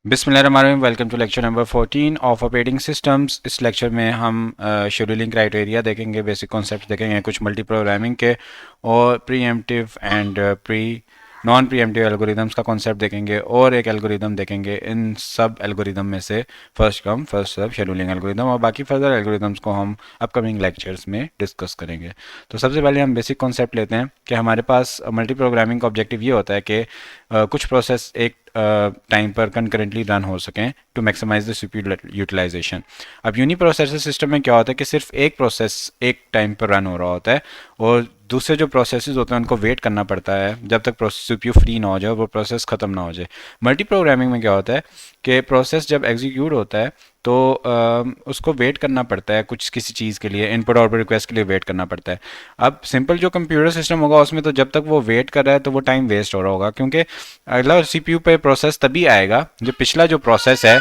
बिस्मिल्लाहिर्रहमानिर्रहीम। Welcome to lecture number 14 of operating systems. इस lecture में हम शेड्यूलिंग क्राइटेरिया देखेंगे, बेसिक कॉन्सेप्ट देखेंगे, कुछ मल्टी प्रोग्रामिंग के और preemptive and pre non preemptive algorithms का कॉन्सेप्ट देखेंगे और एक एल्गोरिदम देखेंगे। इन सब एल्गोरिदम में से first come first serve scheduling algorithm, और बाकी फर्दर एल्गोरिदम्स को हम अपकमिंग लेक्चर्स में डिस्कस करेंगे। तो सबसे पहले हम बेसिक कॉन्सेप्ट लेते हैं कि हमारे पास मल्टी प्रोग्रामिंग का ऑब्जेक्टिव ये होता है कि कुछ प्रोसेस एक टाइम पर कंकरेंटली रन हो सकें to maximise the CPU utilisation. अब यूनी प्रोसेसर सिस्टम में क्या होता है कि सिर्फ एक प्रोसेस एक टाइम पर रन हो रहा होता है और दूसरे जो प्रोसेसेस होते हैं उनको वेट करना पड़ता है जब तक सीपीयू फ्री ना हो जाए, वो प्रोसेस ख़त्म ना हो जाए। मल्टी प्रोग्रामिंग में क्या होता है कि प्रोसेस जब एग्जीक्यूट होता है तो उसको वेट करना पड़ता है, कुछ किसी चीज़ के लिए इनपुट आउटपुट रिक्वेस्ट के लिए वेट करना पड़ता है। अब सिंपल जो कंप्यूटर सिस्टम होगा उसमें तो जब तक वो वेट कर रहा है तो वो टाइम वेस्ट हो रहा होगा, क्योंकि अगला सीपीयू पे प्रोसेस तभी आएगा जब पिछला जो प्रोसेस है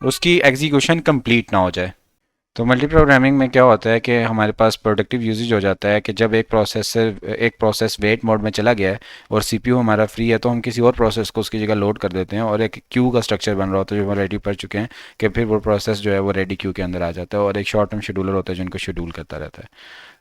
उसकी एग्जीक्यूशन कंप्लीट ना हो जाए। तो मल्टी प्रोग्रामिंग में क्या होता है कि हमारे पास प्रोडक्टिव यूजेज हो जाता है कि जब एक प्रोसेस वेट मोड में चला गया है और सीपीयू हमारा फ्री है तो हम किसी और प्रोसेस को उसकी जगह लोड कर देते हैं और एक क्यू का स्ट्रक्चर बन रहा होता है जो हम रेडी पढ़ चुके हैं कि फिर वो प्रोसेस जो है वो रेडी क्यू के अंदर आ जाता है और एक शॉर्ट टर्म शेड्यूलर होता है जिनको शेड्यूल करता रहता है।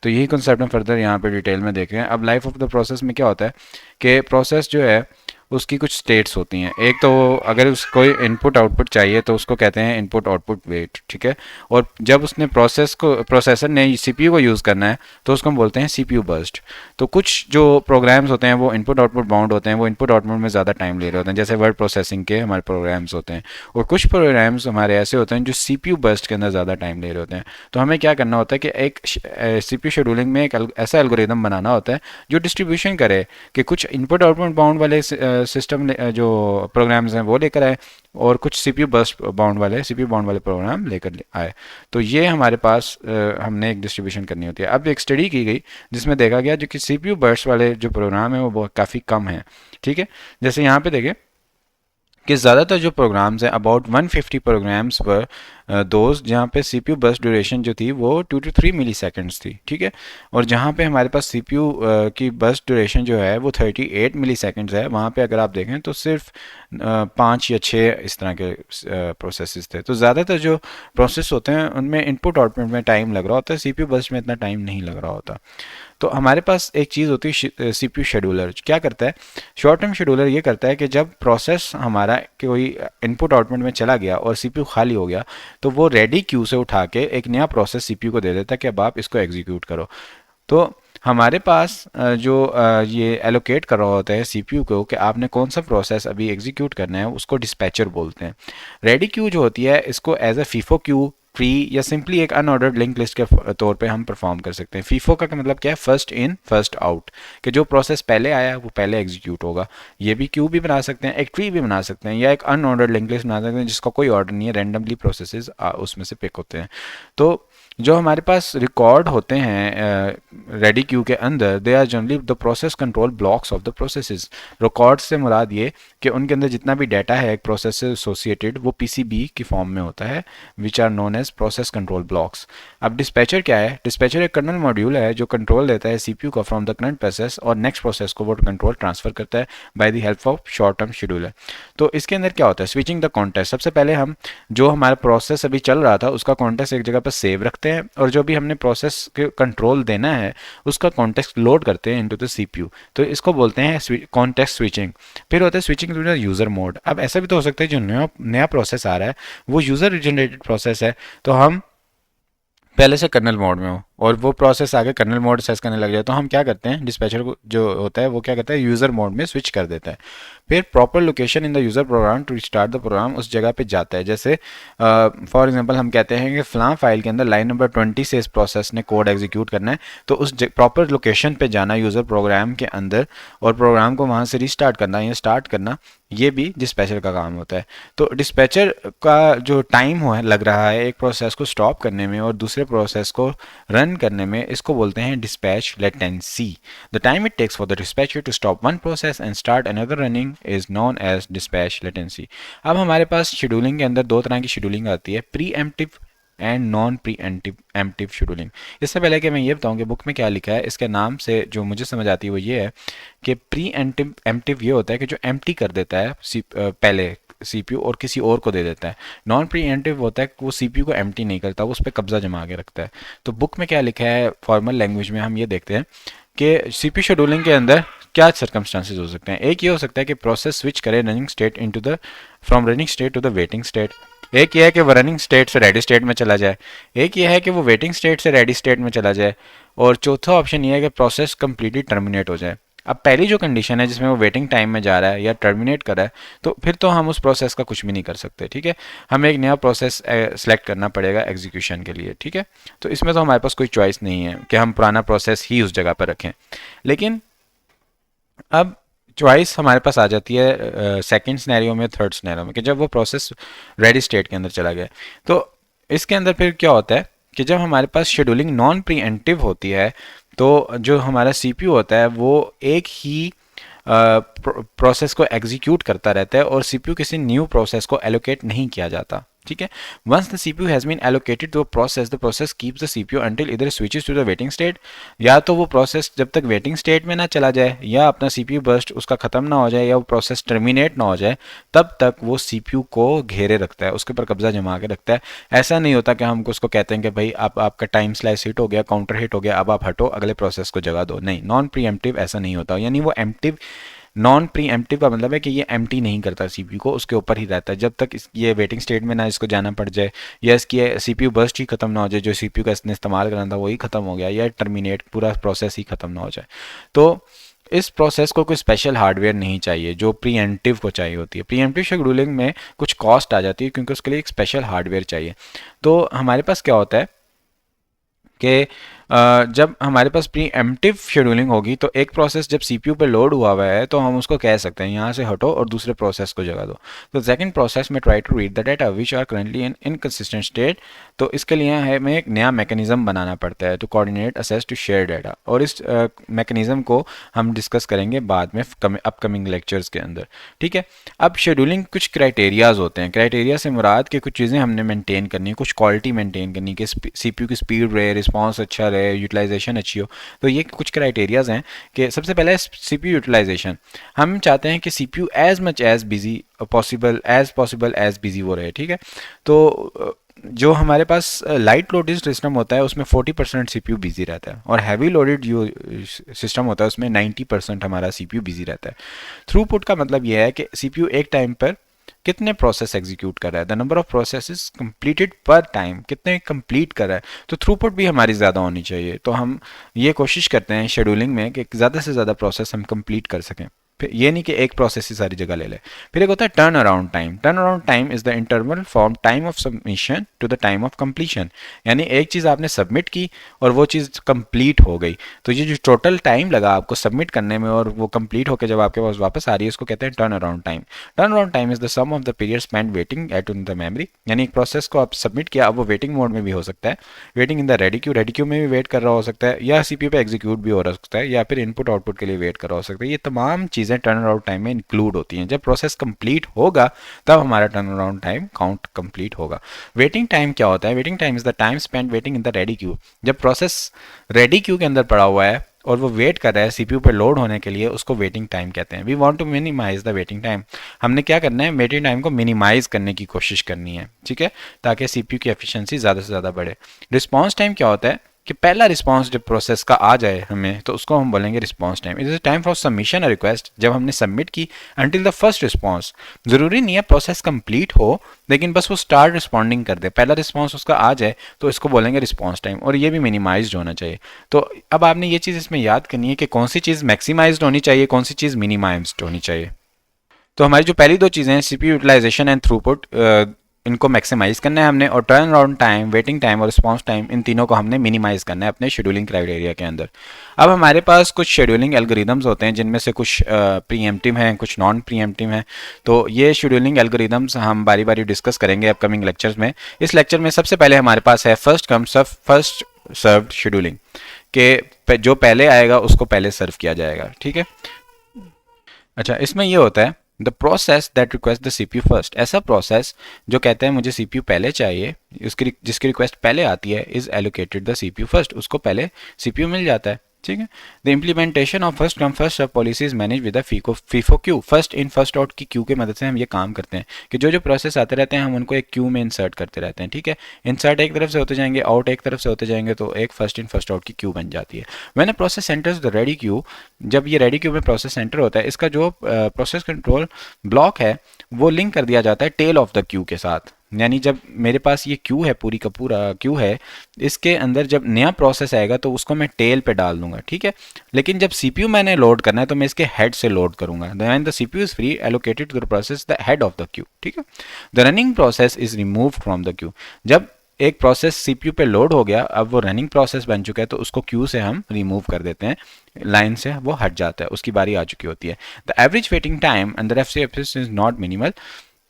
तो यही कंसेप्ट हम फर्दर यहाँ पे डिटेल में देखें। अब लाइफ ऑफ द प्रोसेस में क्या होता है कि प्रोसेस जो है उसकी कुछ स्टेट्स होती हैं। एक तो अगर उसको इनपुट आउटपुट चाहिए तो उसको कहते हैं इनपुट आउटपुट वेट, ठीक है। और जब उसने प्रोसेसर ने सीपीयू को यूज़ करना है तो उसको हम बोलते हैं सीपीयू बर्स्ट। तो कुछ जो प्रोग्राम्स होते हैं वो इनपुट आउटपुट बाउंड होते हैं, वो इनपुट आउटपुट में ज़्यादा टाइम ले रहे होते हैं, जैसे वर्ड प्रोसेसिंग के हमारे प्रोग्राम्स होते हैं। और कुछ प्रोग्राम्स हमारे ऐसे होते हैं जो सीपीयू बर्स्ट के अंदर ज़्यादा टाइम ले रहे होते हैं। तो हमें क्या करना होता है कि एक सीपीयू शेड्यूलिंग में एक ऐसा एल्गोरिदम बनाना होता है जो डिस्ट्रीब्यूशन करे कि कुछ इनपुट आउटपुट बाउंड वाले सिस्टम जो प्रोग्राम्स हैं वो लेकर आए और कुछ सीपीयू बाउंड वाले प्रोग्राम लेकर आए। तो ये हमारे पास हमने एक डिस्ट्रीब्यूशन करनी होती है। अब एक स्टडी की गई जिसमें देखा गया जो कि सीपीयू बर्स्ट वाले जो प्रोग्राम है वो बहुत काफ़ी कम है, ठीक है। जैसे यहाँ पे देखें कि ज़्यादातर जो प्रोग्राम्स हैं अबाउट 150 प्रोग्राम्स पर दोस्त जहाँ पे सीपीयू बर्स्ट ड्यूरेशन जो थी वो 2 to 3 मिली सेकेंड्स थी, ठीक है। और जहाँ पे हमारे पास सीपीयू की बर्स्ट ड्यूरेशन जो है वो 38 मिली सेकेंड्स है, वहाँ पे अगर आप देखें तो सिर्फ 5 या 6 इस तरह के प्रोसेसेस थे। तो ज़्यादातर जो प्रोसेस होते हैं उनमें इनपुट आउटपुट में टाइम लग रहा होता है, सीपीयू बर्स्ट में इतना टाइम नहीं लग रहा होता। तो हमारे पास एक चीज़ होती है सीपीयू शेड्यूलर। क्या करता है शॉर्ट टर्म शेड्यूलर? ये करता है कि जब प्रोसेस हमारा कोई इनपुट आउटपुट में चला गया और सीपीयू खाली हो गया तो वो रेडी क्यू से उठा के एक नया प्रोसेस सीपीयू को दे देता है कि अब आप इसको एग्जीक्यूट करो। तो हमारे पास ये एलोकेट कर रहा होता है सीपीयू को कि आपने कौन सा प्रोसेस अभी एग्जीक्यूट करना है, उसको डिस्पैचर बोलते हैं। रेडी क्यू जो होती है इसको as a FIFO queue, free या सिंपली एक अनऑर्डर्ड लिंक लिस्ट के तौर पे हम परफॉर्म कर सकते हैं। फीफो का मतलब क्या है? फर्स्ट इन फर्स्ट आउट, कि जो प्रोसेस पहले आया वो पहले एग्जीक्यूट होगा। ये भी क्यू भी बना सकते हैं, एक ट्री भी बना सकते हैं, या एक अनऑर्डर्ड लिंक लिस्ट बना सकते हैं जिसका कोई ऑर्डर नहीं है, रैंडमली प्रोसेसेस उसमें से पिक होते हैं। तो जो हमारे पास रिकॉर्ड होते हैं रेडी क्यू के अंदर, they are generally the process control blocks of the processes. Record से मुराद ये कि उनके अंदर जितना भी डाटा है एक प्रोसेस से एसोसिएटेड वो पीसीबी की फॉर्म में होता है, which are known as process control blocks. अब डिस्पैचर क्या है? डिस्पैचर एक कर्नल मॉड्यूल है जो कंट्रोल देता है सीपीयू को फ्रॉम द करंट प्रोसेस और नेक्स्ट प्रोसेस को वो कंट्रोल ट्रांसफर करता है by the help of short term scheduler. तो इसके अंदर क्या होता है? Switching the context. सबसे पहले हम जो हमारा प्रोसेस अभी चल रहा था उसका कॉन्टेक्स्ट एक जगह पर सेव रखते हैं और जो भी हमने प्रोसेस के कंट्रोल देना है उसका कॉन्टेक्स्ट लोड करते हैं इनटू द सीपीयू। तो इसको बोलते हैं कॉन्टेक्स्ट स्विचिंग। फिर होता है switching to the user mode. अब ऐसा भी तो हो सकता है जो नया प्रोसेस आ रहा है वो यूजर जनरेटेड प्रोसेस है, तो हम पहले से कर्नल मोड में हो और वो प्रोसेस आगे कर्नल मोड सेस करने लग जाए तो हम क्या करते हैं, डिस्पैचर को जो होता है वो क्या करता है, यूज़र मोड में स्विच कर देता है। फिर proper location in the user program to start the program, उस जगह पे जाता है। जैसे फॉर एग्जांपल हम कहते हैं कि फ़लाँ फाइल के अंदर लाइन नंबर 20 से इस प्रोसेस ने कोड एग्जीक्यूट करना है, तो उस प्रॉपर लोकेशन पे जाना यूज़र प्रोग्राम के अंदर और प्रोग्राम को वहाँ से रिस्टार्ट करना या स्टार्ट करना, ये भी डिस्पैचर का काम होता है। तो डिस्पैचर का जो टाइम हो लग रहा है एक प्रोसेस को स्टॉप करने में और दूसरे प्रोसेस को रन करने में, इसको बोलते हैं dispatch latency. The time it takes for the dispatcher to stop one process and start another running is known as dispatch latency. अब हमारे पास शेड्यूलिंग के अंदर दो तरह की शेड्यूलिंग आती है, pre emptive and non pre emptive scheduling. इससे पहले कि मैं ये बताऊं कि बुक में क्या लिखा है, इसके नाम से जो मुझे समझ आती है वो ये है कि प्री एम्प्टिव ये होता है कि जो एम्प्टी कर देता है पहले CPU और किसी और को दे देता है। नॉन प्रीएम्प्टिव होता है कि वो CPU को एम्प्टी नहीं करता, वो उस पर कब्जा जमा के रखता है। तो बुक में क्या लिखा है फॉर्मल लैंग्वेज में, हम ये देखते हैं कि CPU शेड्यूलिंग के अंदर क्या सर्कमस्टांसेस हो सकते हैं। एक ये हो सकता है कि प्रोसेस स्विच करे running state into the from running state to the waiting state. एक ये है कि वो रनिंग स्टेट से रेडी स्टेट में चला जाए। एक ये है कि वो वेटिंग स्टेट से रेडी स्टेट में चला जाए। और चौथा ऑप्शन ये है कि प्रोसेस कंप्लीटली टर्मिनेट हो जाए। अब पहली जो कंडीशन है जिसमें वो वेटिंग टाइम में जा रहा है या टर्मिनेट कर रहा है, तो फिर तो हम उस प्रोसेस का कुछ भी नहीं कर सकते, ठीक है। हमें एक नया प्रोसेस सेलेक्ट करना पड़ेगा एग्जीक्यूशन के लिए, ठीक है। तो इसमें तो हमारे पास कोई चॉइस नहीं है कि हम पुराना प्रोसेस ही उस जगह पर रखें। लेकिन अब चॉइस हमारे पास आ जाती है सेकंड सिनेरियो में, थर्ड सिनेरियो में, कि जब वो प्रोसेस रेडी स्टेट के अंदर चला गया। तो इसके अंदर फिर क्या होता है कि जब हमारे पास शेड्यूलिंग नॉन प्रीएम्प्टिव होती है, तो जो हमारा CPU होता है वो एक ही प्रोसेस को एग्जीक्यूट करता रहता है और CPU किसी न्यू प्रोसेस को एलोकेट नहीं किया जाता, ठीक है। Once the CPU has been allocated to a process, the process keeps the CPU until either switches to the waiting state, या तो वो प्रोसेस जब तक वेटिंग स्टेट में ना चला जाए या अपना CPU बर्स्ट उसका ख़त्म ना हो जाए या वो प्रोसेस टर्मिनेट ना हो जाए, तब तक वो CPU को घेरे रखता है, उसके ऊपर कब्जा जमा के रखता है। ऐसा नहीं होता कि हम उसको कहते हैं कि भाई आप आपका टाइम स्लाइस हिट हो गया, काउंटर हिट हो गया, अब आप हटो, अगले प्रोसेस को जगह दो। नहीं, नॉन प्रीएम्प्टिव ऐसा नहीं होता। यानी वो एम्प्टिव, नॉन प्रीएम्प्टिव का मतलब है कि ये एम्प्टी नहीं करता CPU को, उसके ऊपर ही रहता है जब तक ये वेटिंग स्टेट में ना इसको जाना पड़ जाए, या इसकी CPU बर्स्ट ही खत्म ना हो जाए, जो CPU का इसने इस्तेमाल करना था वही खत्म हो गया, या टर्मिनेट पूरा प्रोसेस ही खत्म ना हो जाए। तो इस प्रोसेस को कोई स्पेशल हार्डवेयर नहीं चाहिए जो प्रीएम्प्टिव को चाहिए होती है। प्रीएम्प्टिव शेड्यूलिंग में कुछ कॉस्ट आ जाती है क्योंकि उसके लिए एक स्पेशल हार्डवेयर चाहिए। तो हमारे पास क्या होता है कि जब हमारे पास प्रीएम्प्टिव शेड्यूलिंग होगी तो एक प्रोसेस जब CPU पे लोड हुआ हुआ है तो हम उसको कह सकते हैं यहाँ से हटो और दूसरे प्रोसेस को जगह दो। तो सेकंड प्रोसेस में try to read the data which are currently in inconsistent state. तो इसके लिए हमें एक नया मैकेनिज्म बनाना पड़ता है to coordinate access to share data, और इस मैकेनिज्म को हम डिस्कस करेंगे बाद में अपकमिंग लेक्चर्स के अंदर, ठीक है। अब शेड्यूलिंग कुछ क्राइटेरियाज होते हैं। क्राइटेरिया से मुराद कि कुछ चीज़ें हमने मेंटेन करनी है, कुछ क्वालिटी मेंटेन करनी है कि CPU की स्पीड रहे, रिस्पॉन्स अच्छा रहे, यूटिलाइजेशन अच्छी हो। तो ये कुछ क्राइटेरियाज हैं कि सबसे पहले है CPU यूटिलाइजेशन। हम चाहते हैं कि CPU as much as busy possible as busy वो रहे, ठीक है। तो जो हमारे पास लाइट लोडेड सिस्टम होता है उसमें 40% CPU बिजी रहता है, और हैवी लोडेड जो सिस्टम होता है उसमें 90% हमारा CPU बिजी रहता है। थ्रूपुट का मतलब यह है कि CPU एक टाइम पर कितने प्रोसेस एग्जीक्यूट कर रहा है, the number of processes completed पर टाइम, कितने कंप्लीट कर रहा है। तो थ्रूपुट भी हमारी ज़्यादा होनी चाहिए। तो हम ये कोशिश करते हैं शेड्यूलिंग में कि ज़्यादा से ज़्यादा प्रोसेस हम कंप्लीट कर सकें। फिर ये नहीं कि एक प्रोसेस ही सारी जगह ले ले। फिर एक होता है turn around time. Turn around time is the interval from time of submission to the time of completion. यानी एक चीज़ आपने सबमिट की और वो चीज़ कंप्लीट हो गई, तो ये जो टोटल टाइम लगा आपको सबमिट करने में और वो कंप्लीट होकर जब आपके पास वापस आ रही है उसको कहते हैं turn around time. Turn around time is the sum of the period spend waiting at in the memory. यानी एक प्रोसेस को आप सबमिट किया, अब वो वेटिंग मोड में भी हो सकता है, waiting in the ready queue में भी वेट कर रहा हो सकता है, या CPU पे एग्जीक्यूट भी हो रहा सकता है, या फिर इनपुट आउटपुट के लिए वेट कर रहा हो सकता है। ये तमाम चीज़ें टर्न अराउंड टाइम में इंक्लूड होती हैं। जब प्रोसेस कंप्लीट होगा तब हमारा turn around time count complete होगा। वेटिंग टाइम क्या होता है? Waiting time is the time spend waiting in the ready queue. जब प्रोसेस रेडी क्यू के अंदर पड़ा हुआ है और वो वेट कर रहा है CPU पर लोड होने के लिए, उसको वेटिंग टाइम कहते हैं। We want to minimize the waiting time. हमने क्या करना है, वेटिंग टाइम को मिनिमाइज करने की कोशिश करनी है, ठीक है, ताकि CPU की एफिशिएंसी ज़्यादा से ज़्यादा बढ़े। रिस्पॉन्स टाइम क्या होता है कि पहला रिस्पांस जब प्रोसेस का आ जाए हमें, तो उसको हम बोलेंगे response time. It is time for submission a request, जब हमने सबमिट की अंटिल द फर्स्ट रिस्पांस। जरूरी नहीं है प्रोसेस कंप्लीट हो, लेकिन बस वो स्टार्ट रिस्पॉन्डिंग कर दे, पहला रिस्पांस उसका आ जाए तो इसको बोलेंगे रिस्पांस टाइम, और ये भी मिनिमाइज्ड होना चाहिए। तो अब आपने ये चीज़ इसमें याद करनी है कि कौन सी चीज़ मैक्सिमाइज्ड होनी चाहिए, कौन सी चीज़ मिनिमाइज्ड होनी चाहिए। तो हमारी जो पहली दो चीज़ें हैं, CPU यूटिलाइजेशन एंड थ्रूपुट, इनको मैक्सिमाइज करना है हमने, और turn around time, waiting time और रिस्पांस टाइम, इन तीनों को हमने मिनिमाइज करना है अपने शेड्यूलिंग क्राइटेरिया के अंदर। अब हमारे पास कुछ शेड्यूलिंग एल्गोरिदम्स होते हैं जिनमें से कुछ प्रीएम्प्टिव हैं, कुछ नॉन प्रीएम्प्टिव हैं। तो ये शेड्यूलिंग एल्गोरिदम्स हम बारी बारी डिस्कस करेंगे अपकमिंग लेक्चर्स में। इस लेक्चर में सबसे पहले हमारे पास है first come first served scheduling, के जो पहले आएगा उसको पहले सर्व किया जाएगा, ठीक है। अच्छा, इसमें ये होता है the process that request the CPU first. ऐसा प्रोसेस जो कहते हैं मुझे CPU पहले चाहिए, उसकी जिसकी रिक्वेस्ट पहले आती है, is allocated the CPU first, उसको पहले CPU मिल जाता है, ठीक है। The implementation of first come first serve policy is manage with FIFO queue, first in first out की क्यू की मदद से हम ये काम करते हैं कि जो जो प्रोसेस आते रहते हैं हम उनको एक क्यू में इंसर्ट करते रहते हैं। ठीक है, इंसर्ट एक तरफ से होते जाएंगे, आउट एक तरफ से होते जाएंगे, तो एक फर्स्ट इन फर्स्ट आउट की क्यू बन जाती है। When a process enters the ready queue, जब ये रेडी क्यू में प्रोसेस एंटर होता है, इसका जो प्रोसेस कंट्रोल ब्लॉक है वो लिंक कर दिया जाता है टेल ऑफ द क्यू के साथ। यानी जब मेरे पास ये क्यू है, पूरी का पूरा क्यू है, इसके अंदर जब नया प्रोसेस आएगा तो उसको मैं टेल पे डाल दूंगा। ठीक है, लेकिन जब सीपीयू मैंने लोड करना है तो मैं इसके हेड से लोड करूंगा। When the CPU is free allocated to the process the head of the queue. ठीक है, the running process is removed from the queue. जब एक प्रोसेस सीपीयू पे लोड हो गया, अब वो रनिंग प्रोसेस बन चुका है, तो उसको क्यू से हम रिमूव कर देते हैं, लाइन से वो हट जाता है, उसकी बारी आ चुकी होती है। The average waiting time under FCFS is not minimal.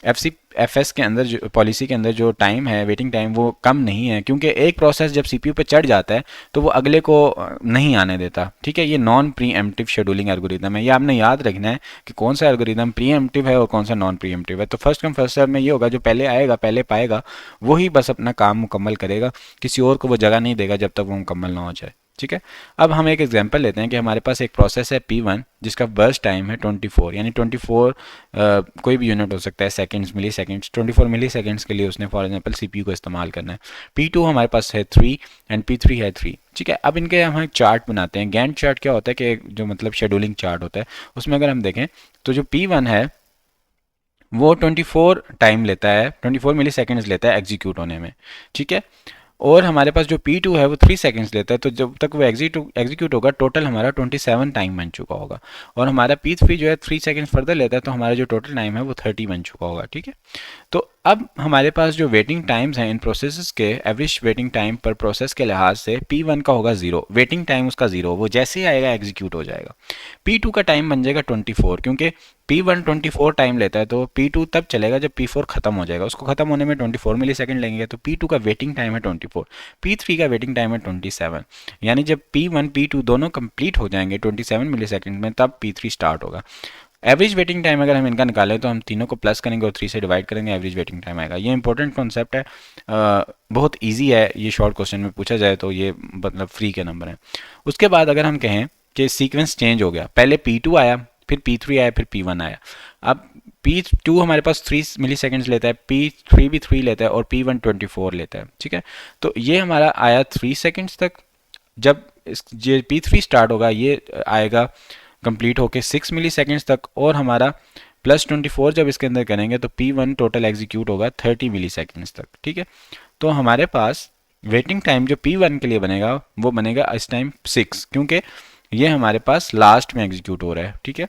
FS के अंदर जो पॉलिसी के अंदर जो टाइम है, वेटिंग टाइम, वो कम नहीं है, क्योंकि एक प्रोसेस जब सीपीयू पे चढ़ जाता है तो वो अगले को नहीं आने देता। ठीक है, ये non pre emptive scheduling algorithm है। ये आपने याद रखना है कि कौन सा एल्गोरिदम प्री एम्प्टिव है और कौन सा नॉन प्री एम्प्टिव है। तो फर्स्ट कम फर्स्ट सर्व में ये होगा, जो पहले आएगा पहले पाएगा वही बस अपना काम मुकम्मल करेगा, किसी और को वो जगह नहीं देगा जब तक वो मुकम्मल ना हो जाए। ठीक है, अब हम एक एग्जांपल लेते हैं कि हमारे पास एक प्रोसेस है P1 जिसका बर्स्ट टाइम है 24, यानी 24 कोई भी यूनिट हो सकता है, सेकंड्स, मिली सेकंड्स, 24 मिली सेकंड्स के लिए उसने फॉर एग्जांपल सीपीयू को इस्तेमाल करना है। P2 हमारे पास है 3 एंड P3 है 3। ठीक है, अब इनके हम एक चार्ट बनाते हैं। गैंट चार्ट क्या होता है कि जो मतलब शेड्यूलिंग चार्ट होता है, उसमें अगर हम देखें तो जो P1 है वो 24 टाइम लेता है, 24 मिली सेकेंड्स लेता है एग्जीक्यूट होने में। ठीक है, और हमारे पास जो P2 है वो 3 सेकंड्स लेता है, तो जब तक वो एग्जीक्यूट होगा टोटल हमारा 27 टाइम बन चुका होगा। और हमारा P3 जो है 3 सेकंड्स फर्दर लेता है, तो हमारा जो टोटल टाइम है वो 30 बन चुका होगा। ठीक है, तो अब हमारे पास जो वेटिंग टाइम्स हैं इन प्रोसेसेस के, एवरेज वेटिंग टाइम पर प्रोसेस के लिहाज से P1 का होगा 0, वेटिंग टाइम उसका 0, वो जैसे ही आएगा एग्जीक्यूट हो जाएगा। P2 का टाइम बन जाएगा 24, क्योंकि P1 24 टाइम लेता है, तो P2 तब चलेगा जब P4 खत्म हो जाएगा, उसको खत्म होने में 24 मिली सेकेंड लगेंगे, तो P2 का वेटिंग टाइम है 24, P3 का वेटिंग टाइम है 27। यानी जब P1 P2 दोनों कंप्लीट हो जाएंगे 27 मिली सेकेंड में, तब P3 स्टार्ट होगा। एवरेज वेटिंग टाइम अगर हम इनका निकालें तो हम तीनों को प्लस करेंगे और 3 से डिवाइड करेंगे, एवरेज वेटिंग टाइम आएगा। ये इंपॉर्टेंट कॉन्सेप्ट है, बहुत इजी है, ये शॉर्ट क्वेश्चन में पूछा जाए तो ये मतलब फ्री के नंबर हैं। उसके बाद अगर हम कहें कि सीक्वेंस चेंज हो गया, पहले P2 आया, फिर P3 आया, फिर P1 आया। अब P2 हमारे पास 3 मिली सेकेंड्स लेता है, P3 भी 3 लेता है और P1 24 लेता है। ठीक है, तो ये हमारा आया 3 सेकेंड्स तक। जब ये P3 स्टार्ट होगा ये आएगा कंप्लीट होके 6 मिली सेकेंड्स तक, और हमारा प्लस 24 जब इसके अंदर करेंगे तो P1 टोटल एग्जीक्यूट होगा 30 मिली सेकेंड्स तक। ठीक है, तो हमारे पास वेटिंग टाइम जो P1 के लिए बनेगा वो बनेगा इस टाइम 6, क्योंकि ये हमारे पास लास्ट में एग्जीक्यूट हो रहा है। ठीक है,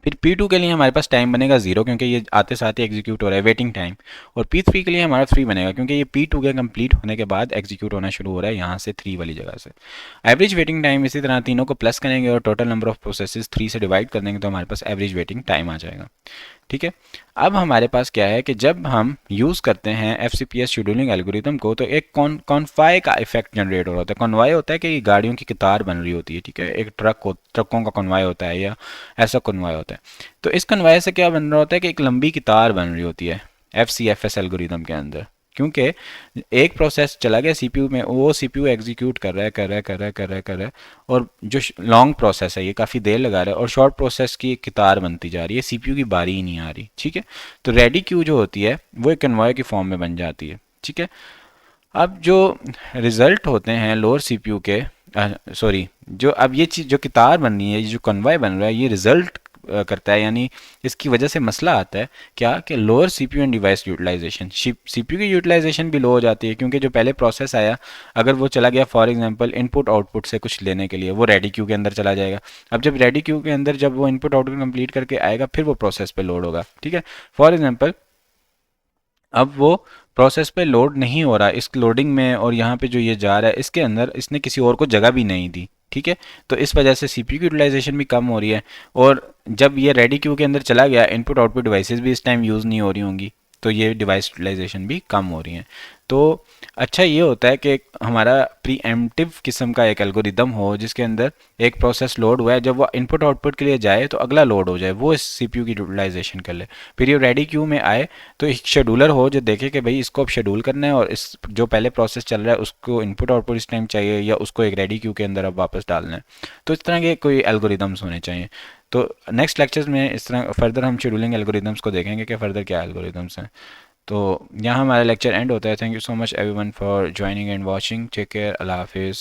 फिर P2 के लिए हमारे पास टाइम बनेगा 0, क्योंकि ये आते साथ ही एग्जीक्यूट हो रहा है, वेटिंग टाइम। और P3 के लिए हमारा 3 बनेगा, क्योंकि ये P2 के कंप्लीट होने के बाद एग्जीक्यूट होना शुरू हो रहा है यहाँ से 3 वाली जगह से। एवरेज वेटिंग टाइम इसी तरह तीनों को प्लस करेंगे और टोटल नंबर ऑफ प्रोसेसेस 3 से डिवाइड कर देंगे, तो हमारे पास एवरेज वेटिंग टाइम आ जाएगा। ठीक है, अब हमारे पास क्या है कि जब हम यूज़ करते हैं FCPS शेड्यूलिंग एल्गोरिथम को, तो एक कॉन्वाय का इफेक्ट जनरेट हो रहा होता है। कॉन्वाय होता है कि गाड़ियों की कतार बन रही होती है। ठीक है, एक ट्रकों का कॉन्वाय होता है या ऐसा कॉन्वाय होता है। तो इस कॉन्वाय से क्या बन रहा होता है कि एक लंबी कतार बन रही होती है FCFS एल्गोरिथम के अंदर, क्योंकि एक प्रोसेस चला गया सीपीयू में, वो सीपीयू एग्जीक्यूट कर रहा है, और जो लॉन्ग प्रोसेस है ये काफ़ी देर लगा रहा है, और शॉर्ट प्रोसेस की एक कतार बनती जा रही है, सीपीयू की बारी ही नहीं आ रही। ठीक है, तो रेडी क्यू जो होती है वो एक कन्वॉय की फॉर्म में बन जाती है। ठीक है, अब जो रिज़ल्ट होते हैं लोअर सीपीयू के, सॉरी, जो अब ये चीज़ जो कतार बन रही है, ये जो कन्वॉय बन रहा है, ये रिज़ल्ट करता है, यानी इसकी वजह से मसला आता है क्या कि lower CPU and device utilization, CPU की यूटिलाइजेशन भी लो हो जाती है, क्योंकि जो पहले प्रोसेस आया अगर वो चला गया फॉर एग्जांपल इनपुट आउटपुट से कुछ लेने के लिए, वो रेडी क्यू के अंदर चला जाएगा। अब जब रेडी क्यू के अंदर जब वो इनपुट आउटपुट कंप्लीट करके आएगा, फिर वो प्रोसेस पे लोड होगा। ठीक है, फॉर एग्जांपल अब वो प्रोसेस पे लोड नहीं हो रहा, इस लोडिंग में और यहाँ पे जो ये जा रहा है इसके अंदर इसने किसी और को जगह भी नहीं दी। ठीक है, तो इस वजह से सीपीयू की यूटिलाइजेशन भी कम हो रही है, और जब ये रेडी क्यू के अंदर चला गया इनपुट आउटपुट डिवाइसेस भी इस टाइम यूज़ नहीं हो रही होंगी। तो ये डिवाइस यूटिलाइजेशन भी कम हो रही हैं। तो अच्छा ये होता है कि हमारा प्रीएम्प्टिव किस्म का एक एल्गोरिदम हो जिसके अंदर एक प्रोसेस लोड हुआ है, जब वो इनपुट आउटपुट के लिए जाए तो अगला लोड हो जाए, वो इस सीपीयू की यूटिलाइजेशन कर ले। फिर ये रेडी क्यू में आए तो एक शेड्यूलर हो जो देखे कि भाई इसको अब शेड्यूल करना है और इस जो पहले प्रोसेस चल रहा है उसको इनपुट आउटपुट इस टाइम चाहिए या उसको एक रेडी क्यू के अंदर अब वापस डालना है। तो इस तरह के कोई एल्गोरिदम्स होने चाहिए। तो नेक्स्ट लेक्चर्स में इस तरह फर्दर हम शेड्यूलिंग एल्गोरिदम्स को देखेंगे कि फर्दर क्या एल्गोरिदम्स हैं। तो यहाँ हमारा लेक्चर एंड होता है। Thank you so much everyone for joining and watching. Take care. अल्लाह हाफिज़।